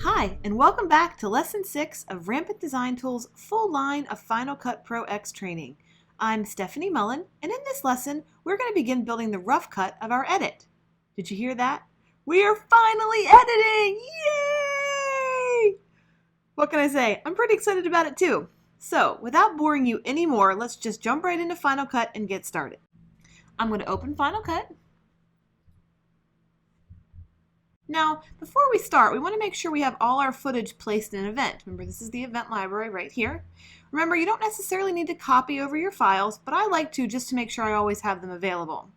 Hi, and welcome back to Lesson 6 of Rampant Design Tools' full line of Final Cut Pro X training. I'm Stefanie Mullen, and in this lesson, we're going to begin building the rough cut of our edit. Did you hear that? We are finally editing! Yay! What can I say? I'm pretty excited about it too. So, without boring you anymore, let's just jump right into Final Cut and get started. I'm going to open Final Cut. Now, before we start, we want to make sure we have all our footage placed in an event. Remember, this is the event library right here. Remember, you don't necessarily need to copy over your files, but I like to just to make sure I always have them available.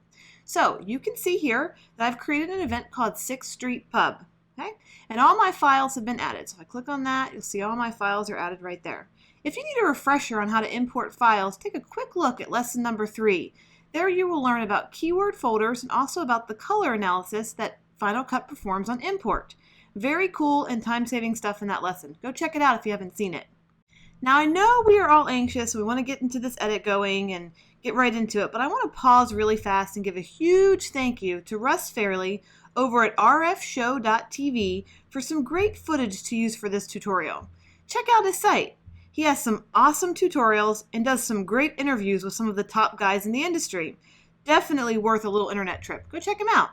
So, you can see here that I've created an event called 6th Street Pub. Okay? And all my files have been added. So if I click on that, you'll see all my files are added right there. If you need a refresher on how to import files, take a quick look at lesson number 3. There you will learn about keyword folders and also about the color analysis that Final Cut performs on import. Very cool and time-saving stuff in that lesson. Go check it out if you haven't seen it. Now I know we are all anxious, we want to get into this edit going and get right into it, but I want to pause really fast and give a huge thank you to Russ Fairley over at rfshow.tv for some great footage to use for this tutorial. Check out his site. He has some awesome tutorials and does some great interviews with some of the top guys in the industry. Definitely worth a little internet trip. Go check him out.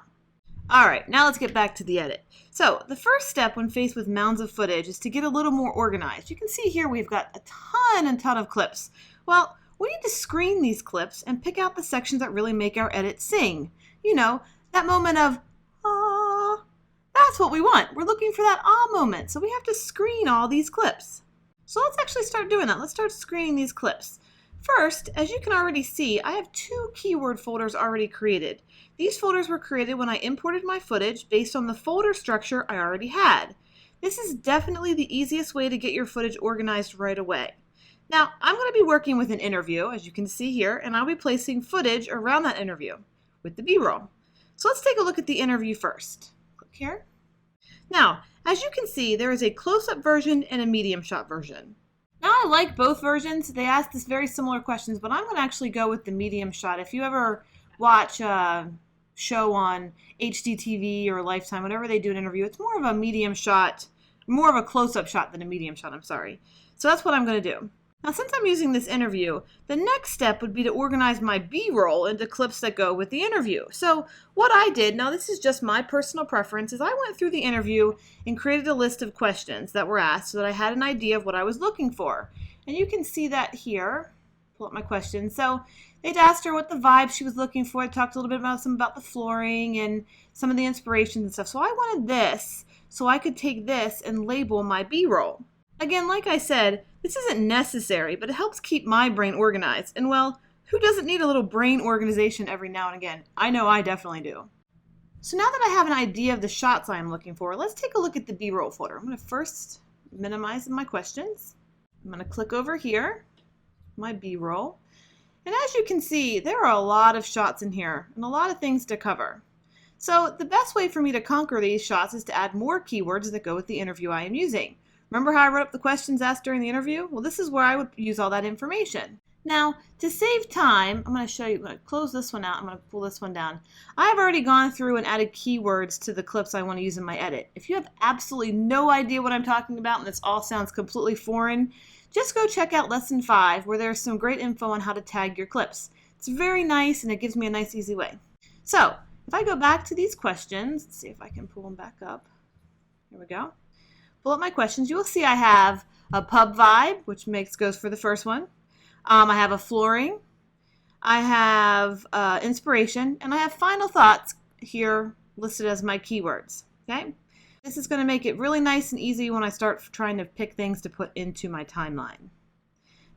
Alright, now let's get back to the edit. So, the first step when faced with mounds of footage is to get a little more organized. You can see here we've got a ton of clips. Well, we need to screen these clips and pick out the sections that really make our edit sing. You know, that moment of, ah, that's what we want. We're looking for that ah moment, so we have to screen all these clips. So let's actually start doing that. Let's start screening these clips. First, as you can already see, I have 2 keyword folders already created. These folders were created when I imported my footage based on the folder structure I already had. This is definitely the easiest way to get your footage organized right away. Now, I'm going to be working with an interview, as you can see here, and I'll be placing footage around that interview with the B-roll. So let's take a look at the interview first. Click here. Now, as you can see, there is a close-up version and a medium shot version. Now, I like both versions. They ask this very similar questions, but I'm going to actually go with the medium shot. If you ever watch a show on HDTV or Lifetime, whenever they do an interview, it's more of a medium shot, more of a close-up shot than a medium shot, I'm sorry. So that's what I'm going to do. Now, since I'm using this interview, the next step would be to organize my B-roll into clips that go with the interview. So what I did, now this is just my personal preference, is I went through the interview and created a list of questions that were asked so that I had an idea of what I was looking for. And you can see that here. Pull up my questions. So they'd asked her what the vibe she was looking for. I talked a little bit about the flooring and some of the inspirations and stuff. So I wanted this so I could take this and label my B-roll. Again, like I said, this isn't necessary, but it helps keep my brain organized. And well, who doesn't need a little brain organization every now and again? I know I definitely do. So now that I have an idea of the shots I'm looking for, let's take a look at the B-roll folder. I'm going to first minimize my questions. I'm going to click over here, my B-roll. And as you can see, there are a lot of shots in here and a lot of things to cover. So the best way for me to conquer these shots is to add more keywords that go with the interview I am using. Remember how I wrote up the questions asked during the interview? Well, this is where I would use all that information. Now, to save time, I'm going to show you, I'm going to close this one out, I'm going to pull this one down. I have already gone through and added keywords to the clips I want to use in my edit. If you have absolutely no idea what I'm talking about and this all sounds completely foreign, just go check out lesson 5 where there's some great info on how to tag your clips. It's very nice and it gives me a nice easy way. So, if I go back to these questions, let's see if I can pull them back up. Here we go. Pull up my questions. You will see I have a pub vibe, which goes for the first one. I have a flooring. I have inspiration, and I have final thoughts here listed as my keywords. Okay, this is going to make it really nice and easy when I start trying to pick things to put into my timeline.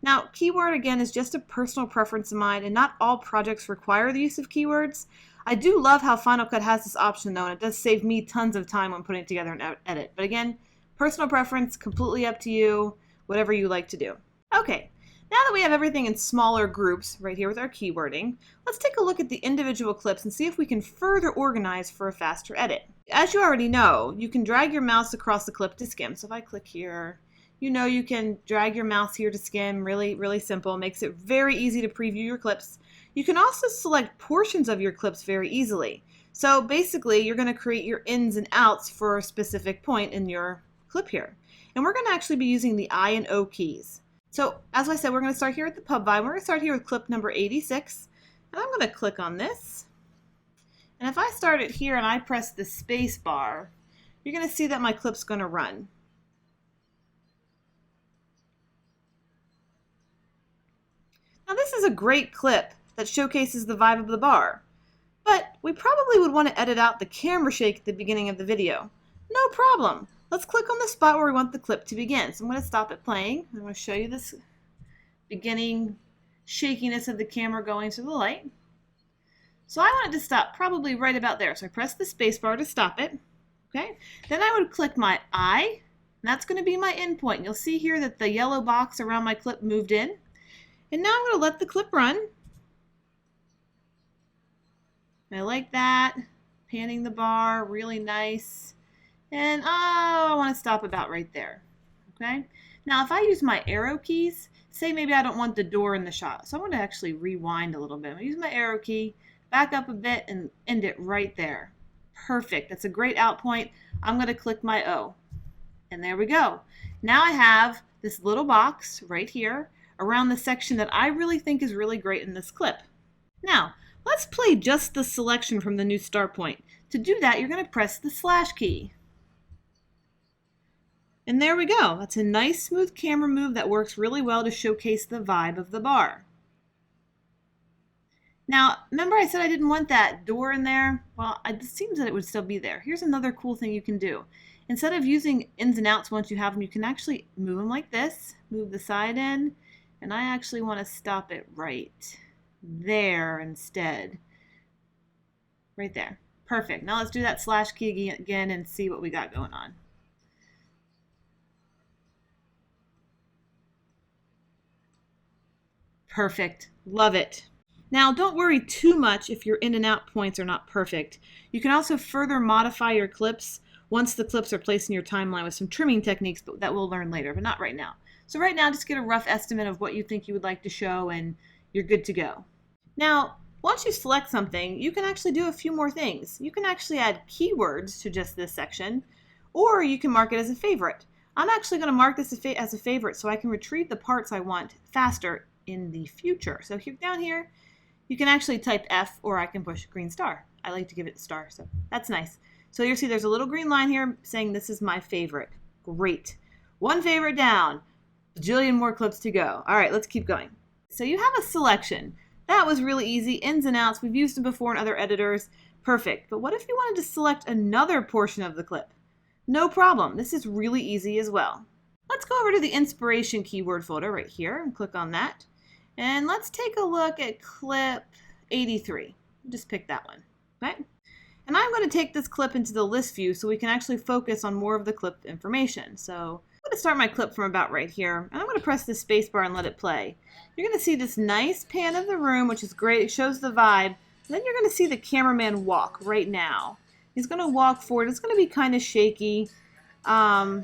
Now, keyword again is just a personal preference of mine, and not all projects require the use of keywords. I do love how Final Cut has this option though, and it does save me tons of time when putting it together and edit. But again, personal preference, completely up to you, whatever you like to do. Okay, now that we have everything in smaller groups right here with our keywording, let's take a look at the individual clips and see if we can further organize for a faster edit. As you already know, you can drag your mouse across the clip to skim. So if I click here, You know you can drag your mouse here to skim, really simple. Makes it very easy to preview your clips. You can also select portions of your clips very easily. So basically you're going to create your ins and outs for a specific point in your clip here. And we're going to actually be using the I and O keys. So as I said, we're going to start here at the pub vibe. We're going to start here with clip number 86. And I'm going to click on this. And if I start it here and I press the space bar, you're going to see that my clip's going to run. Now this is a great clip that showcases the vibe of the bar, but we probably would want to edit out the camera shake at the beginning of the video. No problem. Let's click on the spot where we want the clip to begin. So I'm going to stop it playing. I'm going to show you this beginning shakiness of the camera going to the light. So I want it to stop probably right about there. So I press the space bar to stop it. Okay. Then I would click my I, and that's going to be my end point. You'll see here that the yellow box around my clip moved in. And now I'm going to let the clip run. I like that. Panning the bar, really nice. And I want to stop about right there. Okay. Now if I use my arrow keys, say maybe I don't want the door in the shot. So I'm going to actually rewind a little bit. I'm going to use my arrow key, back up a bit, and end it right there. Perfect. That's a great out point. I'm going to click my O. And there we go. Now I have this little box right here around the section that I really think is really great in this clip. Now, let's play just the selection from the new start point. To do that, you're going to press the slash key. And there we go. That's a nice smooth camera move that works really well to showcase the vibe of the bar. Now, remember I said I didn't want that door in there? Well, it seems that it would still be there. Here's another cool thing you can do. Instead of using ins and outs once you have them, you can actually move them like this, move the side in, and I actually want to stop it right there instead. Right there. Perfect. Now let's do that slash key again and see what we got going on. Perfect. Love it. Now don't worry too much if your in and out points are not perfect. You can also further modify your clips once the clips are placed in your timeline with some trimming techniques that we'll learn later, but not right now. So right now, just get a rough estimate of what you think you would like to show and you're good to go. Now, once you select something, you can actually do a few more things. You can actually add keywords to just this section, or you can mark it as a favorite. I'm actually going to mark this as a favorite so I can retrieve the parts I want faster in the future. So here, down here, you can actually type F, or I can push green star. I like to give it a star, so that's nice. So you'll see there's a little green line here saying this is my favorite. Great. One favorite down. Bajillion more clips to go. All right, let's keep going. So you have a selection. That was really easy. Ins and outs. We've used them before in other editors. Perfect. But what if you wanted to select another portion of the clip? No problem. This is really easy as well. Let's go over to the inspiration keyword folder right here and click on that. And let's take a look at clip 83. Just pick that one. Okay? And I'm going to take this clip into the list view so we can actually focus on more of the clip information. So I'm going to start my clip from about right here, and I'm going to press the space bar and let it play. You're going to see this nice pan of the room, which is great. It shows the vibe. And then you're going to see the cameraman walk right now. He's going to walk forward. It's going to be kind of shaky. But I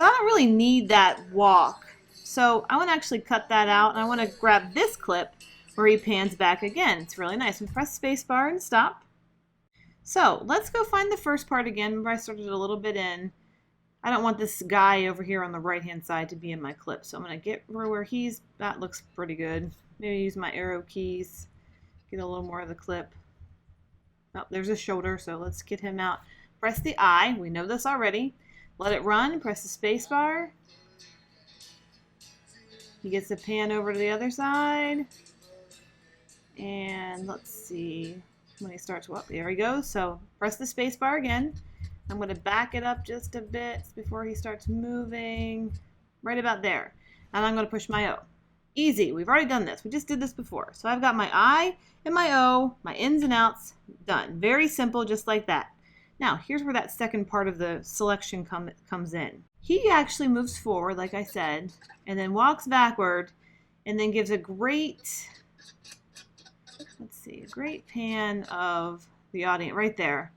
don't really need that walk. So I want to actually cut that out, and I want to grab this clip where he pans back again. It's really nice. We press space bar and stop. So let's go find the first part again. Remember I started a little bit in. I don't want this guy over here on the right hand side to be in my clip. So I'm going to get where he's, that looks pretty good. Maybe use my arrow keys, get a little more of the clip. Oh, there's a shoulder, so let's get him out. Press the I, we know this already. Let it run, press the space bar. He gets the pan over to the other side. And let's see. When he starts, well, there he goes. So press the space bar again. I'm going to back it up just a bit before he starts moving. Right about there. And I'm going to push my O. Easy. We've already done this. We just did this before. So I've got my I and my O, my ins and outs, done. Very simple, just like that. Now, here's where that second part of the selection comes in. He actually moves forward, like I said, and then walks backward, and then gives a great, let's see, a great pan of the audience, right there,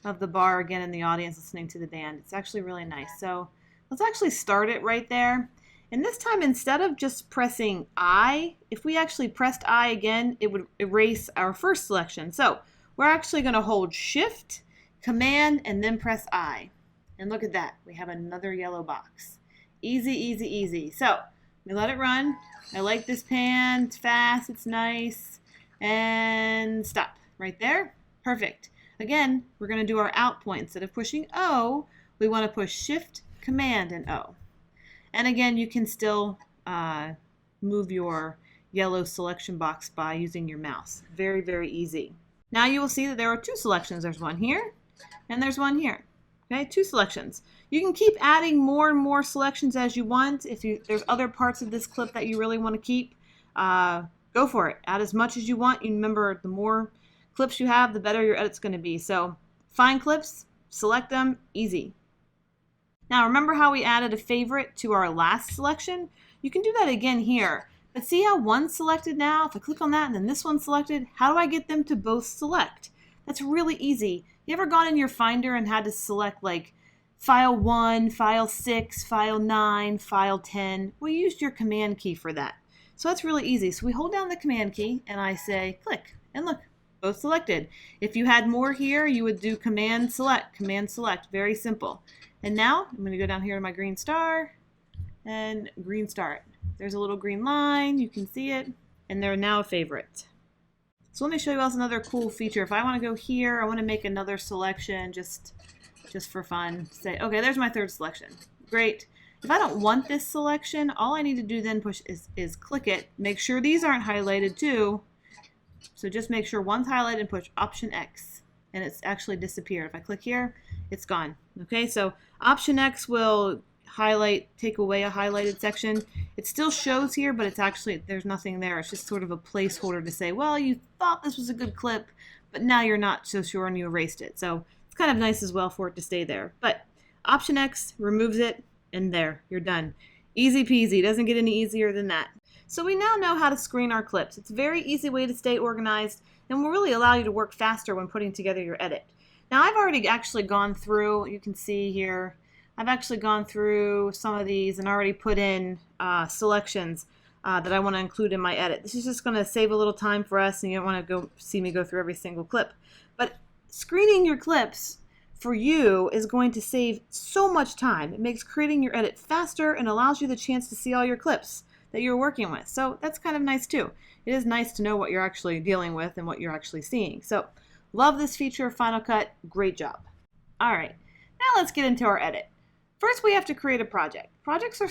of the bar again in the audience listening to the band. It's actually really nice. So let's actually start it right there. And this time, instead of just pressing I, if we actually pressed I again, it would erase our first selection. So we're actually going to hold Shift, Command, and then press I. And look at that. We have another yellow box. Easy, easy, easy. So we let it run. I like this pan. It's fast. It's nice. And stop. Right there. Perfect. Again, we're going to do our out point. Instead of pushing O, we want to push Shift, Command, and O. And again, you can still move your yellow selection box by using your mouse. Very, very easy. Now you will see that there are two selections. There's one here, and there's one here. Okay, two selections. You can keep adding more and more selections as you want. If there's other parts of this clip that you really want to keep, go for it. Add as much as you want. You remember, the more clips you have, the better your edit's going to be. So find clips, select them, easy. Now remember how we added a favorite to our last selection? You can do that again here. But see how one's selected now? If I click on that and then this one's selected, how do I get them to both select? That's really easy. You ever gone in your Finder and had to select like File 1, File 6, File 9, File 10? We used your Command key for that. So that's really easy. So we hold down the Command key and I say click, and look, both selected. If you had more here, you would do Command Select, very simple. And now I'm going to go down here to my green star and green star it. There's a little green line, you can see it, and they're now a favorite. So let me show you else another cool feature. If I want to go here, I want to make another selection just for fun. Say, okay, there's my third selection. Great. If I don't want this selection, all I need to do then push is click it. Make sure these aren't highlighted too. So just make sure one's highlighted and push Option X, and it's actually disappeared. If I click here, it's gone. Okay, so Option X will take away a highlighted section. It still shows here, but it's actually, there's nothing there. It's just sort of a placeholder to say, well, you thought this was a good clip, but now you're not so sure and you erased it. So it's kind of nice as well for it to stay there. But Option X removes it, and there, you're done. Easy peasy, doesn't get any easier than that. So we now know how to screen our clips. It's a very easy way to stay organized and will really allow you to work faster when putting together your edit. Now I've already actually gone through, you can see here, I've actually gone through some of these and already put in selections that I want to include in my edit. This is just going to save a little time for us, and you don't want to see me go through every single clip. But screening your clips for you is going to save so much time. It makes creating your edit faster and allows you the chance to see all your clips that you're working with. So that's kind of nice too. It is nice to know what you're actually dealing with and what you're actually seeing. So love this feature of Final Cut. Great job. All right, now let's get into our edit. First, we have to create a project. Projects are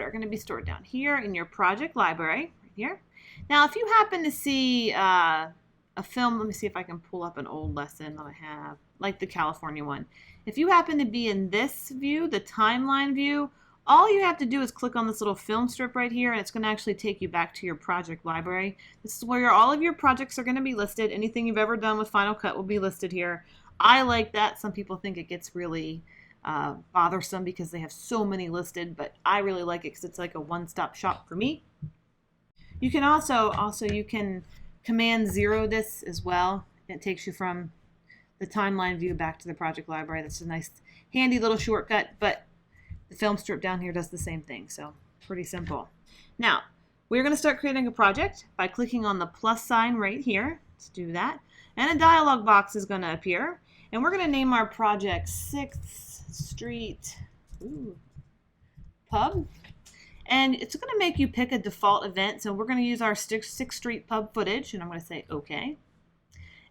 going to be stored down here in your project library, right here. Now, if you happen to see a film, let me see if I can pull up an old lesson that I have, like the California one. If you happen to be in this view, the timeline view, all you have to do is click on this little film strip right here, and it's going to actually take you back to your project library. This is where all of your projects are going to be listed. Anything you've ever done with Final Cut will be listed here. I like that. Some people think it gets really bothersome because they have so many listed, but I really like it because it's like a one-stop shop for me. You can also you can Command 0 this as well. It takes you from the timeline view back to the project library. That's a nice handy little shortcut, but the film strip down here does the same thing, so pretty simple. Now we're going to start creating a project by clicking on the plus sign right here. Let's do that, and a dialog box is going to appear, and we're going to name our project 6th Street Pub, and it's going to make you pick a default event. So we're going to use our 6th Street Pub footage, and I'm going to say OK,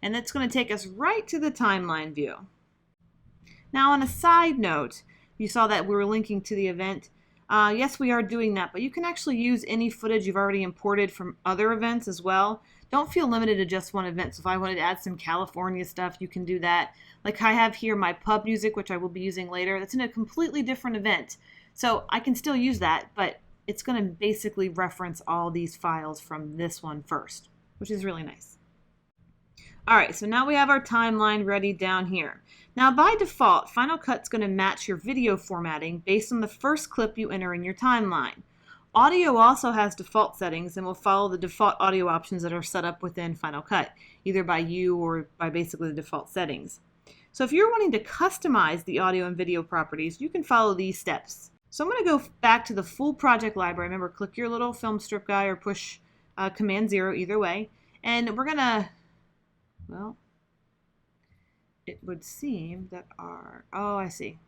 and that's going to take us right to the timeline view. Now on a side note, you saw that we were linking to the event. Yes, we are doing that, but you can actually use any footage you've already imported from other events as well. Don't feel limited to just one event. So if I wanted to add some California stuff, you can do that. Like I have here my pub music, which I will be using later. That's in a completely different event. So I can still use that, but it's going to basically reference all these files from this one first, which is really nice. All right, so now we have our timeline ready down here. Now by default, Final Cut's going to match your video formatting based on the first clip you enter in your timeline. Audio also has default settings and will follow the default audio options that are set up within Final Cut, either by you or by basically the default settings. So if you're wanting to customize the audio and video properties, you can follow these steps. So I'm going to go back to the full project library. Remember, click your little film strip guy or push Command 0 either way. And we're going to, well, it would seem that oh, I see.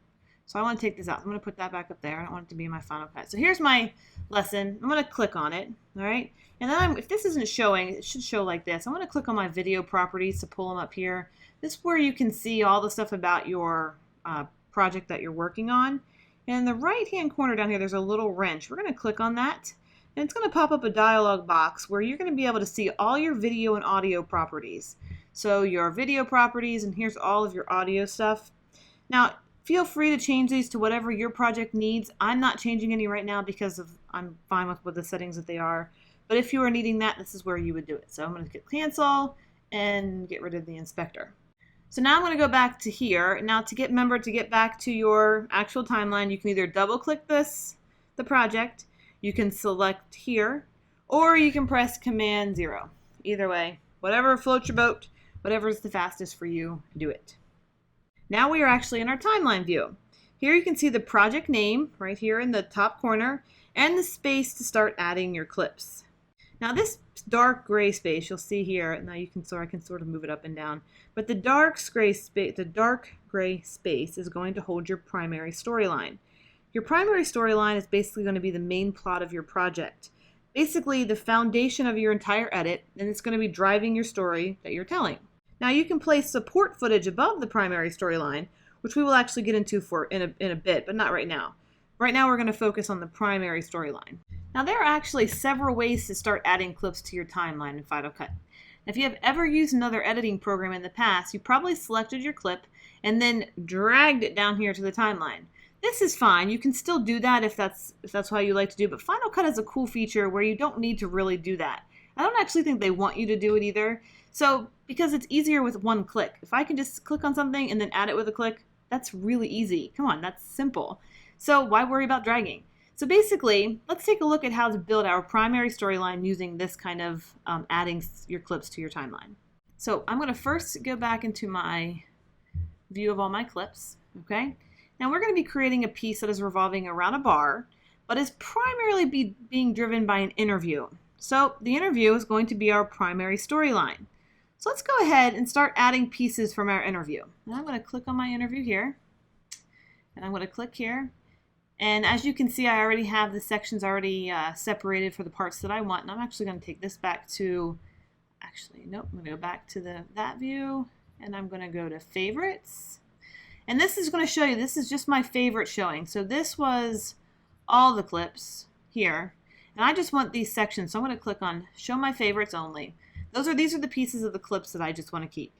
So I want to take this out. I'm going to put that back up there. I don't want it to be in my Final Cut. So here's my lesson. I'm going to click on it, all right? And then if this isn't showing, it should show like this. I'm going to click on my video properties to pull them up here. This is where you can see all the stuff about your project that you're working on. And in the right-hand corner down here, there's a little wrench. We're going to click on that. And it's going to pop up a dialog box where you're going to be able to see all your video and audio properties. So your video properties, and here's all of your audio stuff. Now, feel free to change these to whatever your project needs. I'm not changing any right now because I'm fine with the settings that they are. But if you are needing that, this is where you would do it. So I'm going to click cancel and get rid of the inspector. So now I'm going to go back to here. Now to get back to your actual timeline, you can either double click the project, you can select here, or you can press Command 0. Either way, whatever floats your boat, whatever is the fastest for you, do it. Now we are actually in our timeline view. Here you can see the project name right here in the top corner and the space to start adding your clips. Now this dark gray space you'll see here, now I can sort of move it up and down, but the dark gray space is going to hold your primary storyline. Your primary storyline is basically going to be the main plot of your project. Basically the foundation of your entire edit, and it's going to be driving your story that you're telling. Now you can place support footage above the primary storyline, which we will actually get into in a bit, but not right now. Right now we're going to focus on the primary storyline. Now there are actually several ways to start adding clips to your timeline in Final Cut. If you have ever used another editing program in the past, you probably selected your clip and then dragged it down here to the timeline. This is fine. You can still do that if that's how you like to do, but Final Cut has a cool feature where you don't need to really do that. I don't actually think they want you to do it either. So, because it's easier with one click. If I can just click on something and then add it with a click, that's really easy. Come on, that's simple. So why worry about dragging? So basically, let's take a look at how to build our primary storyline using this kind of adding your clips to your timeline. So I'm going to first go back into my view of all my clips, okay? Now we're going to be creating a piece that is revolving around a bar, but is primarily being driven by an interview. So the interview is going to be our primary storyline. So let's go ahead and start adding pieces from our interview. Now I'm going to click on my interview here, and I'm going to click here. And as you can see, I already have the sections already separated for the parts that I want. And I'm actually going to take this back to, I'm going to go back to that view, and I'm going to go to favorites. And this is going to show you, this is just my favorite showing. So this was all the clips here. And I just want these sections. So I'm going to click on show my favorites only. These are the pieces of the clips that I just want to keep.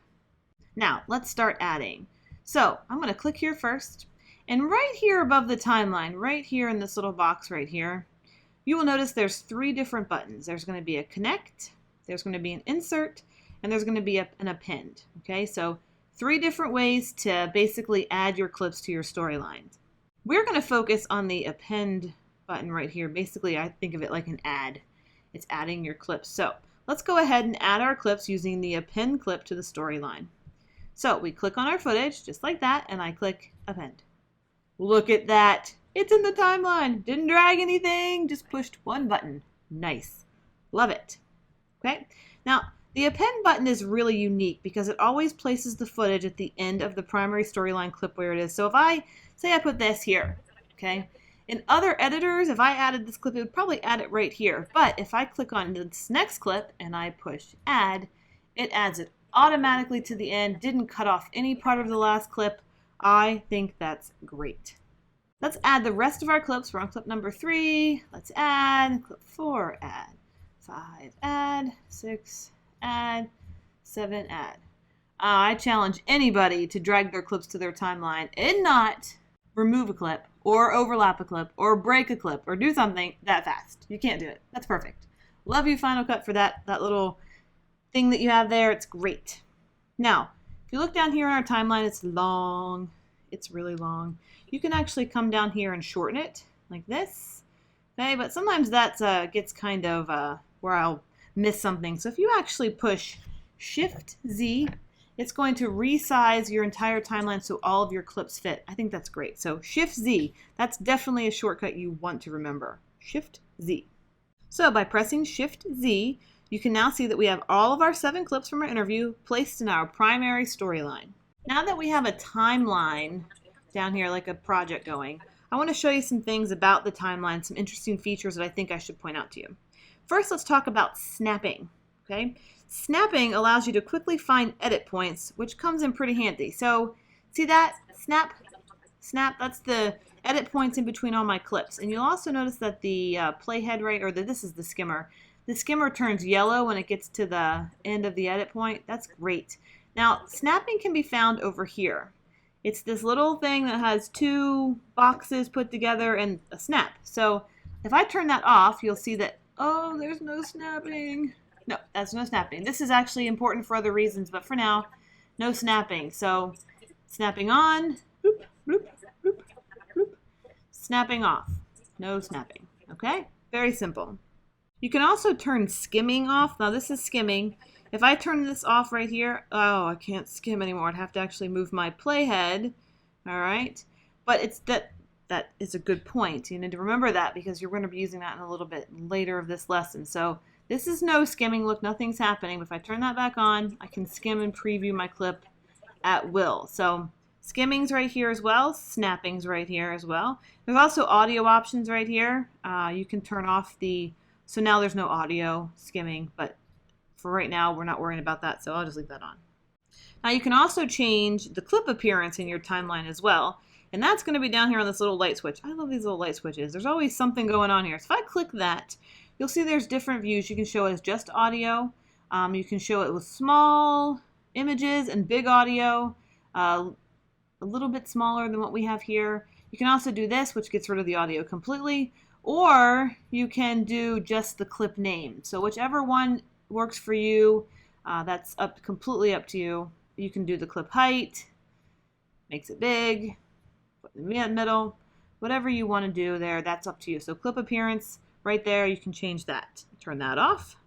Now let's start adding. So I'm going to click here first. And right here above the timeline, right here in this little box right here, you will notice there's 3 different buttons. There's going to be a connect, there's going to be an insert, and there's going to be an append. Okay, so 3 different ways to basically add your clips to your storylines. We're going to focus on the append button right here. Basically, I think of it like an add. It's adding your clips. So let's go ahead and add our clips using the append clip to the storyline. So we click on our footage just like that, and I click append. Look at that. It's in the timeline. Didn't drag anything, just pushed one button. Nice. Love it. Okay. Now, the append button is really unique because it always places the footage at the end of the primary storyline clip where it is. So if I put this here, okay, in other editors, if I added this clip, it would probably add it right here. But if I click on this next clip and I push add, it adds it automatically to the end, didn't cut off any part of the last clip. I think that's great. Let's add the rest of our clips. We're on clip number 3. Let's add clip 4, add 5, add 6, add 7, add. I challenge anybody to drag their clips to their timeline and not remove a clip or overlap a clip or break a clip or do something that fast. You can't do it. That's perfect. Love you, Final Cut, for that little thing that you have there. It's great. Now, if you look down here in our timeline, it's long. It's really long. You can actually come down here and shorten it like this. Okay, but sometimes that gets kind of where I'll miss something. So if you actually push Shift Z it's going to resize your entire timeline so all of your clips fit. I think that's great. So Shift Z, that's definitely a shortcut you want to remember. Shift Z. So by pressing Shift Z, you can now see that we have all of our 7 clips from our interview placed in our primary storyline. Now that we have a timeline down here, like a project going, I want to show you some things about the timeline, some interesting features that I think I should point out to you. First, let's talk about snapping. Okay, snapping allows you to quickly find edit points, which comes in pretty handy. So see that? Snap, snap, that's the edit points in between all my clips. And you'll also notice that the playhead, right, or this is the skimmer. The skimmer turns yellow when it gets to the end of the edit point. That's great. Now, snapping can be found over here. It's this little thing that has 2 boxes put together and a snap. So if I turn that off, you'll see that, oh, there's no snapping. No, that's no snapping. This is actually important for other reasons, but for now, no snapping. So snapping on, bloop, bloop, bloop, bloop. Snapping off, no snapping. Okay, very simple. You can also turn skimming off. Now this is skimming. If I turn this off right here, oh, I can't skim anymore. I'd have to actually move my playhead. All right, but it's that is a good point. You need to remember that because you're going to be using that in a little bit later of this lesson. So this is no skimming. Look, nothing's happening. But if I turn that back on, I can skim and preview my clip at will. So skimming's right here as well. Snapping's right here as well. There's also audio options right here. You can turn off so now there's no audio skimming, but for right now, we're not worrying about that, so I'll just leave that on. Now you can also change the clip appearance in your timeline as well, and that's going to be down here on this little light switch. I love these little light switches. There's always something going on here. So if I click that, you'll see there's different views. You can show it as just audio. You can show it with small images and big audio, a little bit smaller than what we have here. You can also do this, which gets rid of the audio completely, or you can do just the clip name. So whichever one works for you, that's completely up to you. You can do the clip height, makes it big, put it in the middle, whatever you want to do there, that's up to you. So clip appearance right there, you can change that. Turn that off.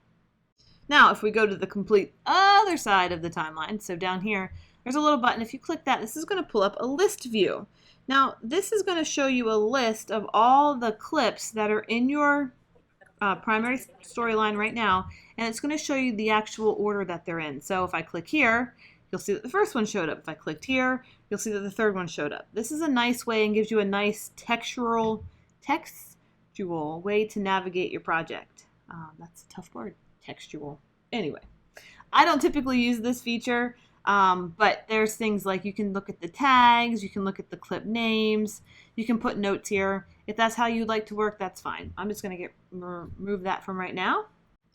Now if we go to the complete other side of the timeline, so down here, there's a little button. If you click that, this is going to pull up a list view. Now this is going to show you a list of all the clips that are in your primary storyline right now, and it's going to show you the actual order that they're in. So if I click here, you'll see that the first one showed up. If I clicked here, you'll see that the third one showed up. This is a nice way and gives you a nice textual way to navigate your project. That's a tough word, textual. Anyway, I don't typically use this feature, but there's things like you can look at the tags, you can look at the clip names, you can put notes here. If that's how you'd like to work, that's fine. I'm just going to remove that from right now.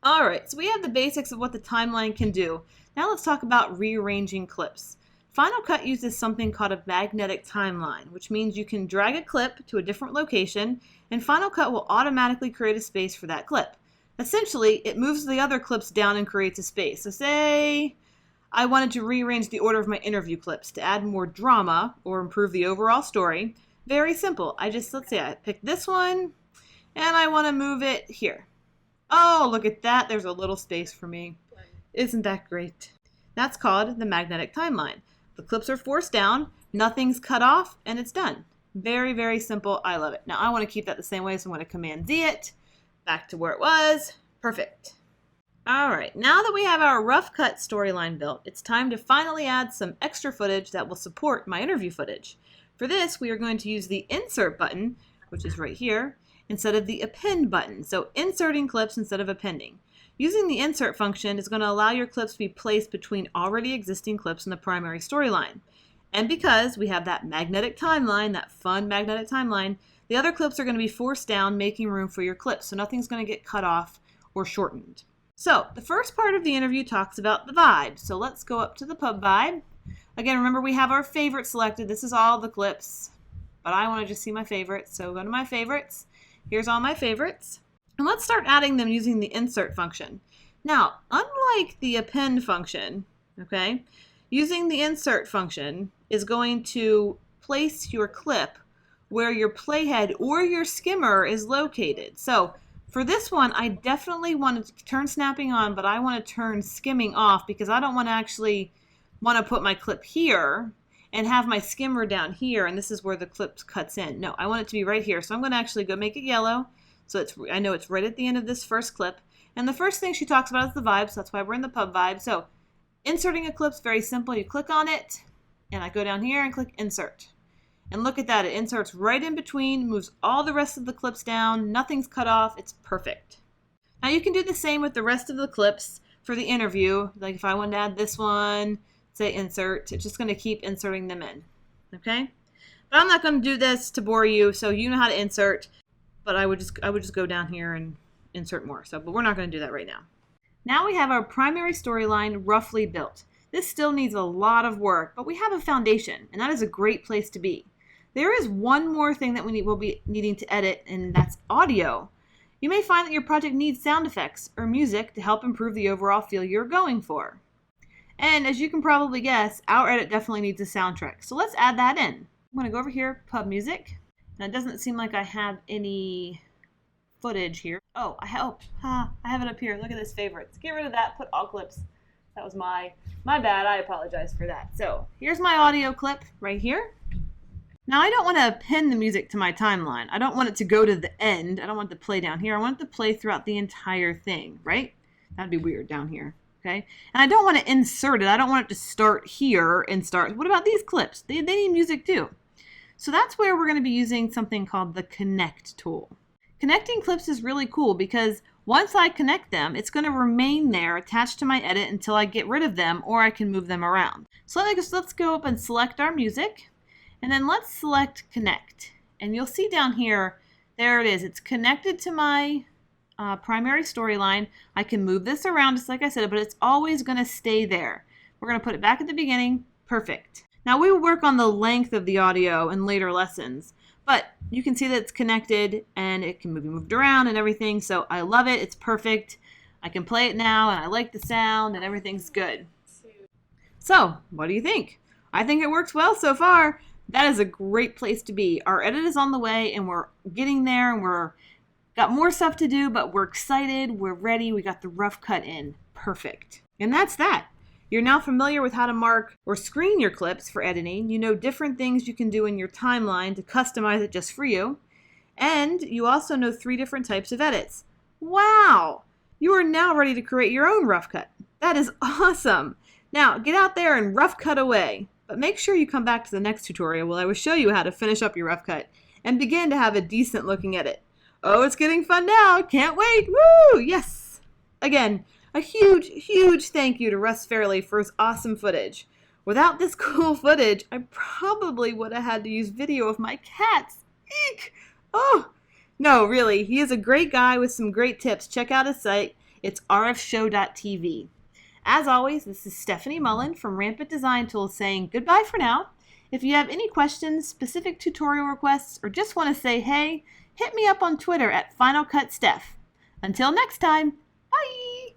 All right, so we have the basics of what the timeline can do. Now let's talk about rearranging clips. Final Cut uses something called a magnetic timeline, which means you can drag a clip to a different location, and Final Cut will automatically create a space for that clip. Essentially, it moves the other clips down and creates a space. So say I wanted to rearrange the order of my interview clips to add more drama or improve the overall story. Very simple. Let's say I picked this one and I want to move it here. Oh, look at that. There's a little space for me. Isn't that great? That's called the magnetic timeline. The clips are forced down, nothing's cut off, and it's done. Very, very simple. I love it. Now I want to keep that the same way, so I'm going to Command Z it. Back to where it was. Perfect. All right, now that we have our rough cut storyline built, it's time to finally add some extra footage that will support my interview footage. For this, we are going to use the Insert button, which is right here, instead of the Append button. So inserting clips instead of appending. Using the Insert function is going to allow your clips to be placed between already existing clips in the primary storyline. And because we have that magnetic timeline, that fun magnetic timeline, the other clips are going to be forced down, making room for your clips, so nothing's going to get cut off or shortened. So the first part of the interview talks about the vibe. So let's go up to the pub vibe. Again, remember we have our favorites selected. This is all the clips, but I want to just see my favorites. So go to my favorites. Here's all my favorites. And let's start adding them using the insert function. Now, unlike the append function, okay, using the insert function is going to place your clip where your playhead or your skimmer is located. So for this one, I definitely want to turn snapping on, but I want to turn skimming off because I don't want to actually want to put my clip here and have my skimmer down here, and this is where the clip cuts in. No, I want it to be right here. So I'm going to actually go make it yellow. So I know it's right at the end of this first clip. And the first thing she talks about is the vibe, so that's why we're in the pub vibe. So inserting a clip's very simple. You click on it, and I go down here and click insert. And look at that, it inserts right in between, moves all the rest of the clips down, nothing's cut off, it's perfect. Now you can do the same with the rest of the clips for the interview. Like if I wanted to add this one, say insert, it's just going to keep inserting them in, okay? But I'm not going to do this to bore you, so you know how to insert, but I would just go down here and insert more. But we're not going to do that right now. Now we have our primary storyline roughly built. This still needs a lot of work, but we have a foundation, and that is a great place to be. There is one more thing that we'll be needing to edit, and that's audio. You may find that your project needs sound effects or music to help improve the overall feel you're going for. And as you can probably guess, our edit definitely needs a soundtrack. So let's add that in. I'm going to go over here, pub music. Now it doesn't seem like I have any footage here. Oh, I have it up here. Look at this favorites. Get rid of that, put all clips. That was my bad. I apologize for that. So here's my audio clip right here. Now I don't want to pin the music to my timeline. I don't want it to go to the end. I don't want it to play down here. I want it to play throughout the entire thing, right? That'd be weird down here. Okay, and I don't want to insert it. I don't want it to start here and start. What about these clips? They need music too. So that's where we're going to be using something called the connect tool. Connecting clips is really cool because once I connect them, it's going to remain there attached to my edit until I get rid of them or I can move them around. So let's go up and select our music, and then let's select connect. And you'll see down here, there it is. It's connected to my primary storyline. I can move this around just like I said, but it's always going to stay there. We're going to put it back at the beginning. Perfect. Now we will work on the length of the audio in later lessons, but you can see that it's connected and it can be moved around and everything. So I love it. It's perfect. I can play it now and I like the sound and everything's good. So what do you think? I think it works well so far. That is a great place to be. Our edit is on the way and we're getting there and we're got more stuff to do, but we're excited, we're ready, we got the rough cut in. Perfect. And that's that. You're now familiar with how to mark or screen your clips for editing. You know different things you can do in your timeline to customize it just for you. And you also know 3 different types of edits. Wow! You are now ready to create your own rough cut. That is awesome. Now get out there and rough cut away. But make sure you come back to the next tutorial where I will show you how to finish up your rough cut and begin to have a decent looking edit. Oh, it's getting fun now. Can't wait. Woo! Yes. Again, a huge, huge thank you to Russ Fairley for his awesome footage. Without this cool footage, I probably would have had to use video of my cats. Eek! Oh! No, really, he is a great guy with some great tips. Check out his site. It's rfshow.tv. As always, this is Stefanie Mullen from Rampant Design Tools saying goodbye for now. If you have any questions, specific tutorial requests, or just want to say hey, hit me up on Twitter at FinalCutSteph. Until next time, bye!